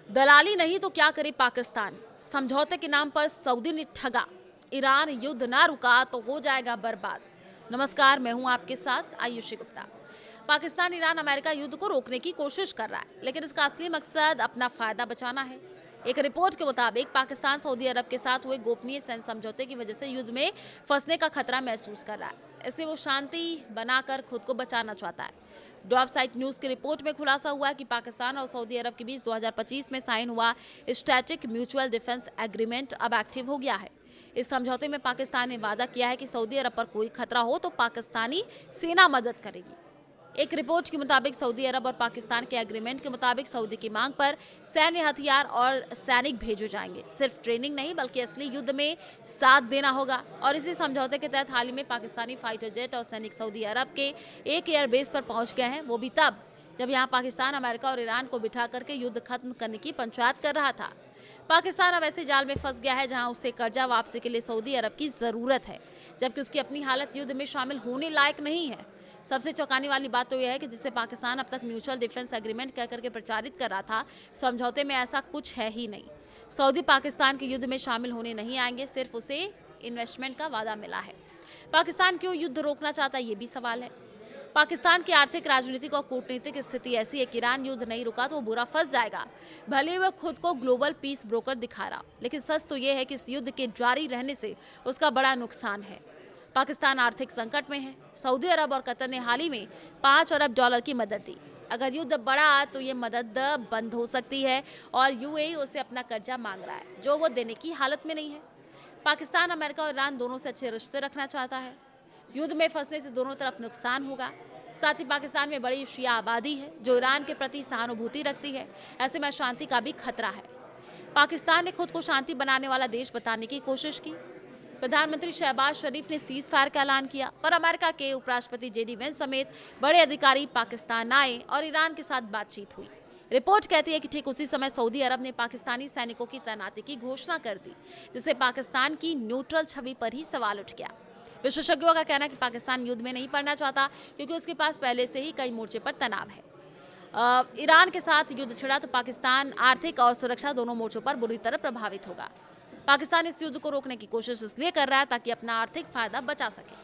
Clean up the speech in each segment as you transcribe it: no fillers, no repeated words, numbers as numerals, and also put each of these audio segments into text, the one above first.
दलाली नहीं तो क्या करे पाकिस्तान। समझौते के नाम पर सऊदी ने ठगा। ईरान युद्ध ना रुका तो हो जाएगा बर्बाद। नमस्कार, मैं हूं आपके साथ आयुषी गुप्ता। पाकिस्तान ईरान अमेरिका युद्ध को रोकने की कोशिश कर रहा है, लेकिन इसका असली मकसद अपना फायदा बचाना है। एक रिपोर्ट के मुताबिक पाकिस्तान सऊदी अरब के साथ हुए गोपनीय सैन्य समझौते की वजह से युद्ध में फंसने का खतरा महसूस कर रहा है। इससे वो शांति बनाकर खुद को बचाना चाहता है। डॉब साइट न्यूज की रिपोर्ट में खुलासा हुआ कि पाकिस्तान और सऊदी अरब के बीच 2025 में साइन हुआ स्ट्रेटेजिक म्यूचुअल डिफेंस एग्रीमेंट अब एक्टिव हो गया है। इस समझौते में पाकिस्तान ने वादा किया है कि सऊदी अरब पर कोई खतरा हो तो पाकिस्तानी सेना मदद करेगी। एक रिपोर्ट के मुताबिक सऊदी अरब और पाकिस्तान के एग्रीमेंट के मुताबिक सऊदी की मांग पर सैन्य हथियार और सैनिक भेजे जाएंगे। सिर्फ ट्रेनिंग नहीं बल्कि असली युद्ध में साथ देना होगा। और इसी समझौते के तहत हाल ही में पाकिस्तानी फाइटर जेट और सैनिक सऊदी अरब के एक एयरबेस पर पहुंच गए हैं, वो भी तब जब यहाँ पाकिस्तान अमेरिका और ईरान को बिठा करके युद्ध खत्म करने की पंचायत कर रहा था। पाकिस्तान अब ऐसे जाल में फंस गया है जहां उसे कर्जा वापसी के लिए सऊदी अरब की जरूरत है, जबकि उसकी अपनी हालत युद्ध में शामिल होने लायक नहीं है। सबसे चौंकाने वाली बात तो यह है कि जिसे पाकिस्तान अब तक म्यूचुअल डिफेंस एग्रीमेंट कह करके प्रचारित कर रहा था, समझौते में ऐसा कुछ है ही नहीं। सऊदी पाकिस्तान के युद्ध में शामिल होने नहीं आएंगे, सिर्फ उसे इन्वेस्टमेंट का वादा मिला है। पाकिस्तान क्यों युद्ध रोकना चाहता है, ये भी सवाल है। पाकिस्तान की आर्थिक, राजनीतिक और कूटनीतिक स्थिति ऐसी है कि ईरान युद्ध नहीं रुका तो वो बुरा फंस जाएगा। भले वह खुद को ग्लोबल पीस ब्रोकर दिखा रहा, लेकिन सच तो यह है कि इस युद्ध के जारी रहने से उसका बड़ा नुकसान है। पाकिस्तान आर्थिक संकट में है। सऊदी अरब और कतर ने हाल ही में $5 अरब की मदद दी। अगर युद्ध बढ़ा तो ये मदद बंद हो सकती है और यूएई उसे अपना कर्जा मांग रहा है, जो वो देने की हालत में नहीं है। पाकिस्तान अमेरिका और ईरान दोनों से अच्छे रिश्ते रखना चाहता है। युद्ध में फंसने से दोनों तरफ नुकसान होगा। साथ ही पाकिस्तान में बड़ी शिया आबादी है जो ईरान के प्रति सहानुभूति रखती है। ऐसे में शांति का भी खतरा है। पाकिस्तान ने खुद को शांति बनाने वाला देश बताने की कोशिश की। प्रधानमंत्री शहबाज शरीफ ने सीज फायर का ऐलान किया, पर अमेरिका के उपराष्ट्रपति जेडी वेंस समेत बड़े अधिकारी पाकिस्तान आए और ईरान के साथ बातचीत हुई। रिपोर्ट कहती है कि ठीक उसी समय सऊदी अरब ने पाकिस्तानी सैनिकों की तैनाती की घोषणा कर दी, जिससे पाकिस्तान की न्यूट्रल छवि पर ही सवाल उठ गया। विशेषज्ञों का कहना है कि पाकिस्तान युद्ध में नहीं पड़ना चाहता, क्योंकि उसके पास पहले से ही कई मोर्चे पर तनाव है। ईरान के साथ युद्ध छिड़ा तो पाकिस्तान आर्थिक और सुरक्षा दोनों मोर्चों पर बुरी तरह प्रभावित होगा। पाकिस्तान इस युद्ध को रोकने की कोशिश इसलिए कर रहा है ताकि अपना आर्थिक फायदा बचा सके।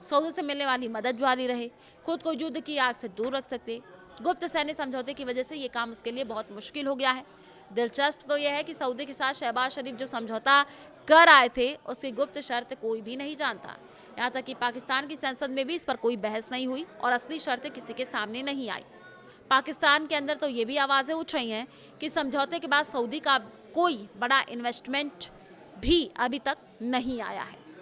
सऊदी से मिलने वाली मदद जारी रहे, खुद को युद्ध की आग से दूर रख सकते। गुप्त सैन्य समझौते की वजह से ये काम उसके लिए बहुत मुश्किल हो गया है। दिलचस्प तो यह है कि सऊदी के साथ शहबाज शरीफ जो समझौता कर आए थे, उसकी गुप्त शर्त कोई भी नहीं जानता। यहाँ तक कि पाकिस्तान की संसद में भी इस पर कोई बहस नहीं हुई और असली शर्तें किसी के सामने नहीं आई। पाकिस्तान के अंदर तो ये भी आवाज़ें उठ रही हैं कि समझौते के बाद सऊदी का कोई बड़ा इन्वेस्टमेंट भी अभी तक नहीं आया है।